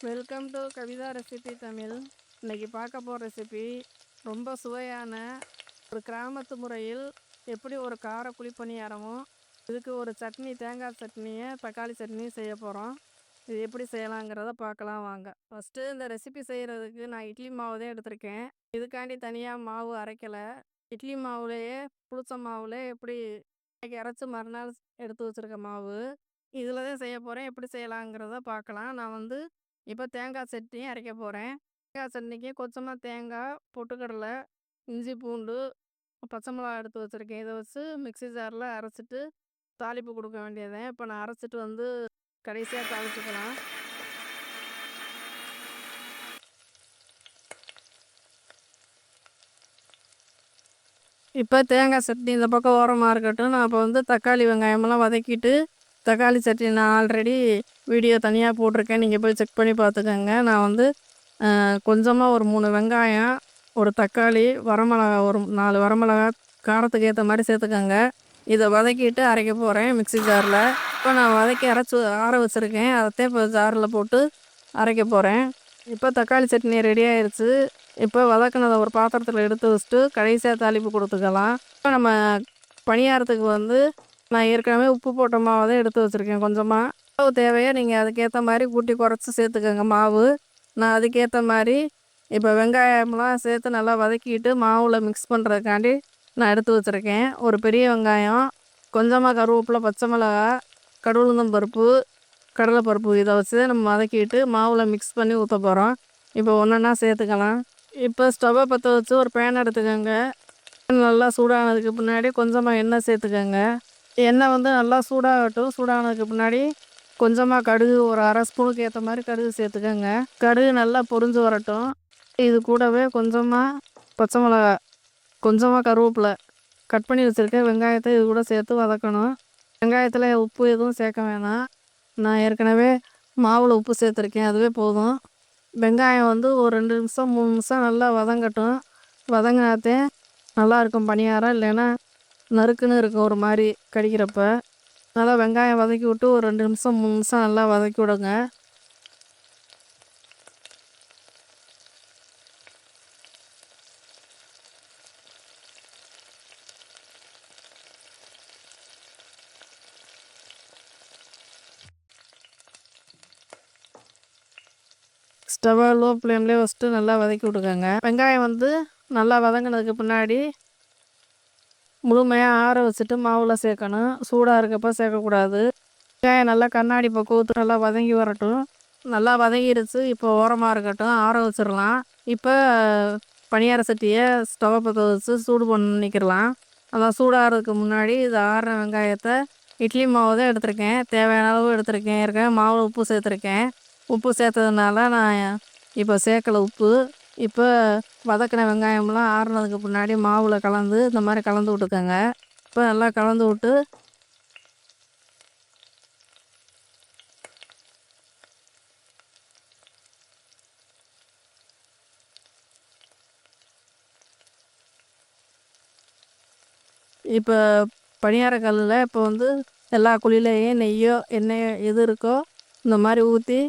Welcome to Kavitha recipe Tamil. இன்னைக்கு பார்க்க போகிற ரெசிபி ரொம்ப சுவையான ஒரு கிராமத்து முறையில் எப்படி ஒரு கார குழிப்பணியாரமும் இதுக்கு ஒரு சட்னி, தேங்காய் சட்னியை தக்காளி சட்னியும் செய்ய போகிறோம். இது எப்படி செய்யலாங்கிறத பார்க்கலாம் வாங்க. ஃபஸ்ட்டு இந்த ரெசிபி செய்கிறதுக்கு நான் இட்லி மாவு தான் எடுத்திருக்கேன். இதுக்காண்டி தனியாக மாவு அரைக்கலை. இட்லி மாவுலேயே புளிச்ச மாவுலே எப்படி இன்னைக்கு அரைச்சி மறுநாள் எடுத்து வச்சுருக்க மாவு இதில் தான் செய்ய போகிறேன். எப்படி செய்யலாங்கிறத பார்க்கலாம். நான் இப்போ தேங்காய் சட்னி அரைக்க போகிறேன். தேங்காய் சட்னிக்கு கொஞ்சமாக தேங்காய், பொட்டுக்கடலை, இஞ்சி, பூண்டு, பச்சை மிளகா எடுத்து வச்சுருக்கேன். இதை வச்சு மிக்ஸி ஜாரில் அரைச்சிட்டு தாளிப்பு கொடுக்க வேண்டியதேன். இப்போ நான் அரைச்சிட்டு கடைசியாக தாளிச்சுக்கலாம். இப்போ தேங்காய் சட்னி இந்த பக்கம் ஓரமாக இருக்கட்டும். நான் இப்போ தக்காளி, வெங்காயமெல்லாம் வதக்கிட்டு தக்காளி சட்னி நான் ஆல்ரெடி வீடியோ தனியாக போட்டிருக்கேன். நீங்கள் போய் செக் பண்ணி பார்த்துக்கோங்க. நான் கொஞ்சமாக ஒரு 3 வெங்காயம், ஒரு தக்காளி, வரமிளகா ஒரு 4 வரமிளகா காரத்துக்கு ஏற்ற மாதிரி சேர்த்துக்கோங்க. இதை வதக்கிட்டு அரைக்க போகிறேன் மிக்ஸி ஜாரில். இப்போ நான் வதக்கி அரைச்சி ஆற வச்சுருக்கேன். அதைத்தான் இப்போ ஜாரில் போட்டு அரைக்க போகிறேன். இப்போ தக்காளி சட்னி ரெடி ஆயிடுச்சு. இப்போ வதக்கினதை ஒரு பாத்திரத்தில் எடுத்து வச்சுட்டு கடைசியாக தாளிப்பு கொடுத்துக்கலாம். இப்போ நம்ம பணியாரத்துக்கு நான் ஏற்கனவே உப்பு போட்ட மாவை தான் எடுத்து வச்சுருக்கேன். கொஞ்சமாக மாவு தேவையோ நீங்கள் அதுக்கேற்ற மாதிரி கூட்டி குறைச்சி சேர்த்துக்கோங்க மாவு. நான் அதுக்கேற்ற மாதிரி இப்போ வெங்காயம்லாம் சேர்த்து நல்லா வதக்கிட்டு மாவில் மிக்ஸ் பண்ணுறதுக்காண்டி நான் எடுத்து வச்சுருக்கேன். ஒரு பெரிய வெங்காயம், கொஞ்சமாக கருவேப்பிலை, பச்சை மிளகா, கடுகுளுந்தம் பருப்பு, கடலைப்பருப்பு இதை வச்சு நம்ம வதக்கிட்டு மாவில் மிக்ஸ் பண்ணி ஊற்ற போகிறோம். இப்போ ஒன்றா சேர்த்துக்கலாம். இப்போ ஸ்டவ்வை பற்ற வச்சு ஒரு பேன் எடுத்துக்கோங்க. நல்லா சூடானதுக்கு பின்னாடி கொஞ்சமாக எண்ணெய் சேர்த்துக்கோங்க. எண்ணெய் நல்லா சூடாகட்டும். சூடானதுக்கு பின்னாடி கொஞ்சமாக கடுகு, ஒரு அரை ஸ்பூனுக்கு ஏற்ற மாதிரி கடுகு சேர்த்துக்கோங்க. கடுகு நல்லா பொரிஞ்சு வரட்டும். இது கூடவே கொஞ்சமாக பச்சை மிளகா, கொஞ்சமாக கருவேப்பிலை, கட் பண்ணி வச்சுருக்கேன் வெங்காயத்தை இது கூட சேர்த்து வதக்கணும். வெங்காயத்தில் உப்பு எதுவும் சேர்க்க வேணாம். நான் ஏற்கனவே மாவில் உப்பு சேர்த்துருக்கேன், அதுவே போதும். வெங்காயம் ஒரு 2 நிமிஷம் 3 நிமிஷம் நல்லா வதங்கட்டும். வதங்கினாத்தே நல்லாயிருக்கும் பணியாரம். இல்லைன்னா நறுக்குன்னு இருக்கும் ஒரு மாதிரி கடிக்கிறப்ப. நல்லா வெங்காயம் வதக்கி விட்டு ஒரு 2 நிமிஷம் 3 நிமிஷம் நல்லா வதக்கி விடுங்க. ஸ்டவ்வை லோ ஃப்ளேம்லேயே வச்சுட்டு நல்லா வதக்கி விட்டுக்கோங்க. வெங்காயம் நல்லா வதங்கினதுக்கு பின்னாடி முழுமையாக ஆற வச்சுட்டு மாவில் சேர்க்கணும். சூடாக இருக்கப்போ சேர்க்கக்கூடாது. வெங்காயம் நல்லா கண்ணாடி பக்குவத்து நல்லா வதங்கி வரட்டும். நல்லா வதங்கிடுச்சு. இப்போ ஓரமாக இருக்கட்டும், ஆற வச்சிடலாம். இப்போ பணியார சட்டியை ஸ்டவ்வை பற்ற வச்சு சூடு பண்ணிக்கிடலாம். அதான் சூடாகிறதுக்கு முன்னாடி இது ஆறின வெங்காயத்தை இட்லி மாவு தான் எடுத்திருக்கேன். தேவையான அளவு எடுத்திருக்கேன். ஏற்கனவே மாவில் உப்பு சேர்த்துருக்கேன். உப்பு சேர்த்ததுனால நான் இப்போ சேர்க்கலை உப்பு. இப்போ வதக்கின வெங்காயம்லாம் ஆறுனதுக்கு முன்னாடி மாவில் கலந்து இந்த மாதிரி கலந்து விட்டுக்கோங்க. இப்போ நல்லா கலந்து விட்டு இப்போ பணியார கல்லில் இப்போ எல்லா குழியிலையும் நெய்யோ எண்ணெயோ எது இருக்கோ இந்த மாதிரி ஊற்றி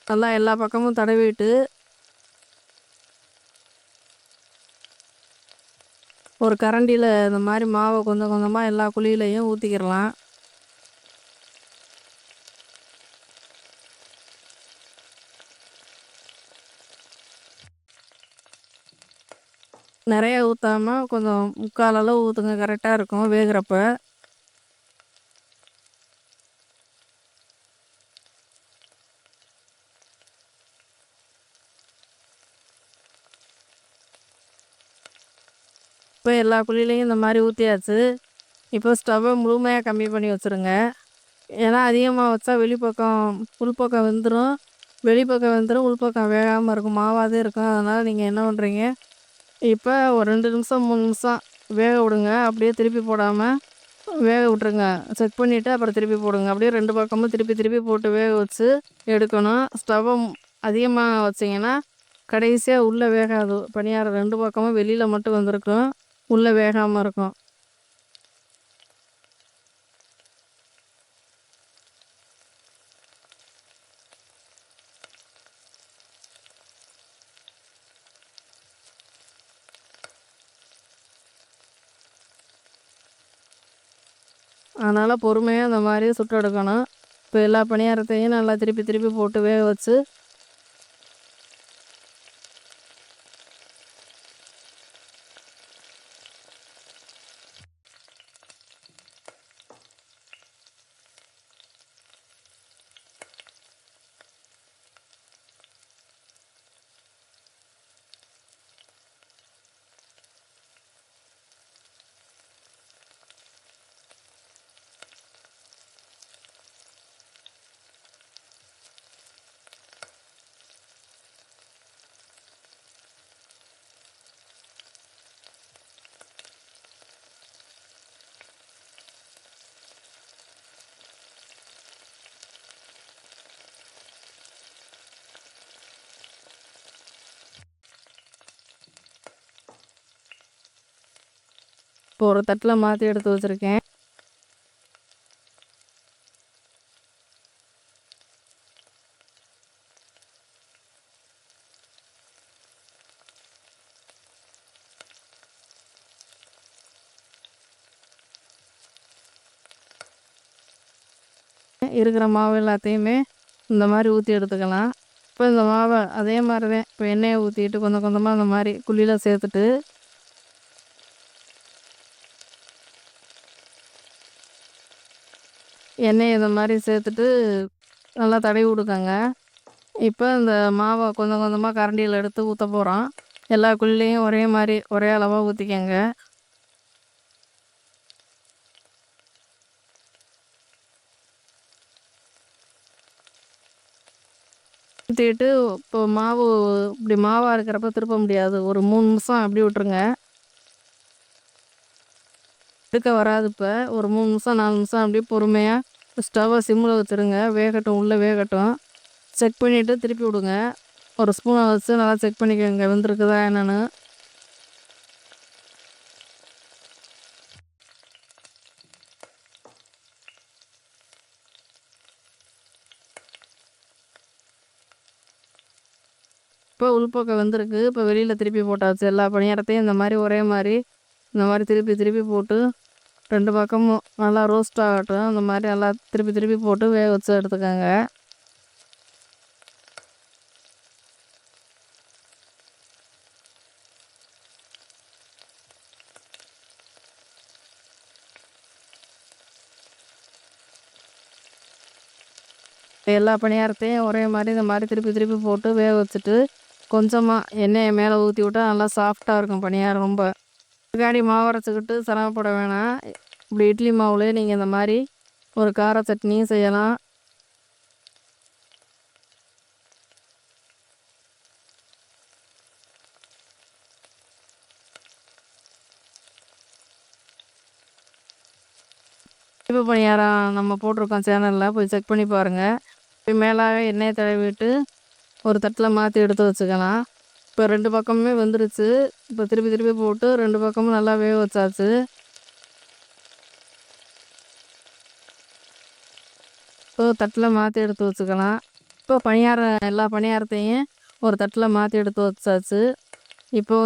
நல்லா எல்லா பக்கமும் தடவிட்டு ஒரு கரண்டியில் இந்த மாதிரி மாவை கொஞ்சம் கொஞ்சமாக எல்லா குழியிலையும் ஊற்றிக்கிடலாம். நிறைய ஊற்றாமல் கொஞ்சம் முக்கால் அளவு ஊற்றுங்க, கரெக்டாக இருக்கும் வேகிறப்ப. இப்போ எல்லா குழியிலையும் இந்த மாதிரி ஊற்றியாச்சு. இப்போ ஸ்டவ்வை முழுமையாக கம்மி பண்ணி வச்சுருங்க. ஏன்னா அதிகமாக வச்சா வெளிப்பக்கம் உள்பக்கம் வெந்துடும். வெளிப்பக்கம் வெந்துடும், உள்பக்கம் வேகாமல் இருக்கும், மாவாகவே இருக்கும். அதனால் நீங்கள் என்ன பண்ணுறீங்க, இப்போ ஒரு 2 நிமிஷம் 3 நிமிஷம் வேக விடுங்க. அப்படியே திருப்பி போடாமல் வேக விட்ருங்க. செக் பண்ணிவிட்டு அப்புறம் திருப்பி போடுங்க. அப்படியே 2 பக்கமும் திருப்பி திருப்பி போட்டு வேக வச்சு எடுக்கணும். ஸ்டவ்வை அதிகமாக வச்சிங்கன்னா கடைசியாக உள்ளே வேகாது. பணியாரம் 2 பக்கமும் வெளியில் மட்டும் வந்திருக்கும், உள்ளே வேகாமல் இருக்கும். அதனால் பொறுமையாக இந்த மாதிரி சுட்டு எடுக்கணும். இப்போ எல்லா பணியாரத்தையும் நல்லா திருப்பி திருப்பி போட்டு வேக வச்சு இப்போ ஒரு தட்டில் மாற்றி எடுத்து வச்சுருக்கேன். இருக்கிற மாவு எல்லாத்தையுமே இந்த மாதிரி ஊற்றி எடுத்துக்கலாம். இப்போ இந்த மாவை அதே மாதிரி தான் இப்போ எண்ணெயை ஊற்றிட்டு கொஞ்சம் கொஞ்சமாக அந்த மாதிரி குழியில் சேர்த்துட்டு எண்ணெயை இந்த மாதிரி சேர்த்துட்டு நல்லா தடவி விடுக்கங்க. இப்போ இந்த மாவை கொஞ்சம் கொஞ்சமாக கரண்டியில் எடுத்து ஊற்ற போகிறோம். எல்லா குழிலையும் ஒரே மாதிரி ஒரே அளவாக ஊற்றிக்கங்க. ஊற்றிட்டு இப்போ மாவு இப்படி மாவாக இருக்கிறப்ப திருப்ப முடியாது. ஒரு 3 நிமிஷம் அப்படி விட்டுருங்க. எடுக்க வராது. இப்போ ஒரு 3 நிமிஷம் 4 நிமிஷம் அப்படியே பொறுமையாக ஸ்டவ்வை சிம்மில் வச்சுருங்க. வேகட்டும், உள்ளே வேகட்டும். செக் பண்ணிவிட்டு திருப்பி விடுங்க. ஒரு ஸ்பூனை வச்சு நல்லா செக் பண்ணிக்கோங்க வெந்திருக்குதா என்னென்னு. இப்போ உள்பக்கம் வெந்திருக்கு. இப்போ வெளியில் திருப்பி போட்டாச்சு. எல்லா பணியாரத்தையும் இந்த மாதிரி ஒரே மாதிரி இந்த மாதிரி திருப்பி திருப்பி போட்டு 2 பக்கமும் நல்லா ரோஸ்ட் ஆகட்டும். அந்த மாதிரி நல்லா திருப்பி திருப்பி போட்டு வேக வச்சு எடுத்துக்கோங்க. எல்லா பணியாரத்தையும் ஒரே மாதிரி இந்த மாதிரி திருப்பி திருப்பி போட்டு வேக வச்சுட்டு கொஞ்சமாக எண்ணெயை மேலே ஊற்றி விட்டா நல்லா சாஃப்டாக இருக்கும் பணியாரம். ரொம்ப பின்னாடி மாவு அரைச்சிக்கிட்டு சிரமப்பட வேணாம். இப்படி இட்லி மாவுலேயே நீங்கள் இந்த மாதிரி ஒரு கார சட்னியும் செய்யலாம். இனிப்பு பணியாரம் நம்ம போட்டிருக்கோம் சேனலில், போய் செக் பண்ணி பாருங்கள். இப்போ மேலாக எண்ணெயை தடவிட்டு ஒரு தட்டில் மாற்றி எடுத்து வச்சுக்கலாம். இப்போ 2 பக்கமுமே வெந்துருச்சு. இப்போ திருப்பி திருப்பி போட்டு 2 பக்கமும் நல்லா வேக வச்சாச்சு. இப்போ தட்டில் மாற்றி எடுத்து வச்சுக்கலாம். இப்போ பணியாரம் எல்லா பணியாரத்தையும் ஒரு தட்டில் மாற்றி எடுத்து வச்சாச்சு. இப்போ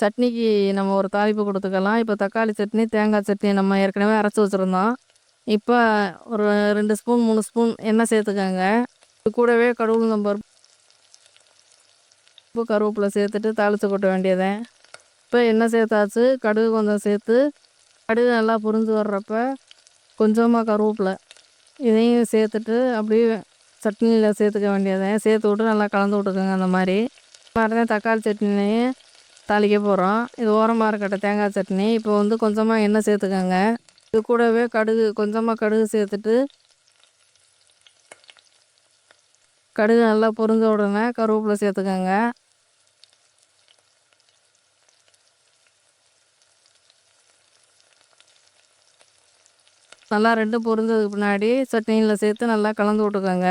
சட்னிக்கு நம்ம ஒரு தாளிப்பு கொடுத்துக்கலாம். இப்போ தக்காளி சட்னி, தேங்காய் சட்னி நம்ம ஏற்கனவே அரைச்சி வச்சுருந்தோம். இப்போ ஒரு 2 ஸ்பூன் 3 ஸ்பூன் எண்ணெய் சேர்த்துக்கோங்க. இது கூடவே கடுகு, உளுந்தம் பருப்பு, கருவேப்பிலை சேர்த்துட்டு தாளித்து கொட்ட வேண்டியதேன். இப்போ எண்ணெய் சேர்த்தாச்சு. கடுகு கொஞ்சம் சேர்த்து கடுகு நல்லா பொரிஞ்சு வர்றப்ப கொஞ்சமாக கருவேப்பிலை இதையும் சேர்த்துட்டு அப்படியே சட்னியில் சேர்த்துக்க வேண்டியதேன். சேர்த்து விட்டு நல்லா கலந்து விட்டுக்கோங்க. அந்த மாதிரி தான் தக்காளி சட்னியும் தாளிக்க போகிறோம். இது ஓரமாக இருக்கட்டும் தேங்காய் சட்னி. இப்போ கொஞ்சமாக எண்ணெய் சேர்த்துக்கோங்க. இது கூடவே கொஞ்சமாக கடுகு சேர்த்துட்டு கடுகு நல்லா பொரிஞ்ச உடனே கருவேப்பிலை சேர்த்துக்கோங்க. நல்லா 2 பொரிஞ்சதுக்கு பின்னாடி சட்னியில் சேர்த்து நல்லா கலந்து விட்டுக்கோங்க.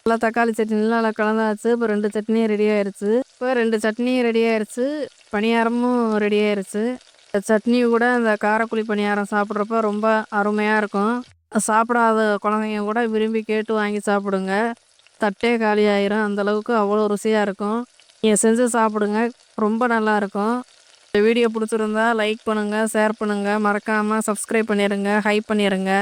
நல்லா தக்காளி சட்னிலாம் நல்லா கலந்தாச்சு. இப்போ 2 சட்னியும் ரெடி ஆயிடுச்சு. இப்போ 2 சட்னியும் ரெடி ஆயிடுச்சு. பணியாரமும் ரெடி ஆயிடுச்சு. சட்னி கூட அந்த காரக்குழி பணியாரம் சாப்பிட்றப்ப ரொம்ப அருமையாக இருக்கும். சாப்பிடாத குழந்தைங்க கூட விரும்பி கேட்டு வாங்கி சாப்பிடுங்க. தட்டே காலி ஆயிரும். அந்தளவுக்கு அவ்வளோ ருசியாக இருக்கும். நீங்கள் செஞ்சு சாப்பிடுங்க. ரொம்ப நல்லாயிருக்கும். இந்த வீடியோ பிடிச்சிருந்தா லைக் பண்ணுங்கள், ஷேர் பண்ணுங்கள், மறக்காமல் சப்ஸ்கிரைப் பண்ணிடுங்க, ஹைப் பண்ணிடுங்க.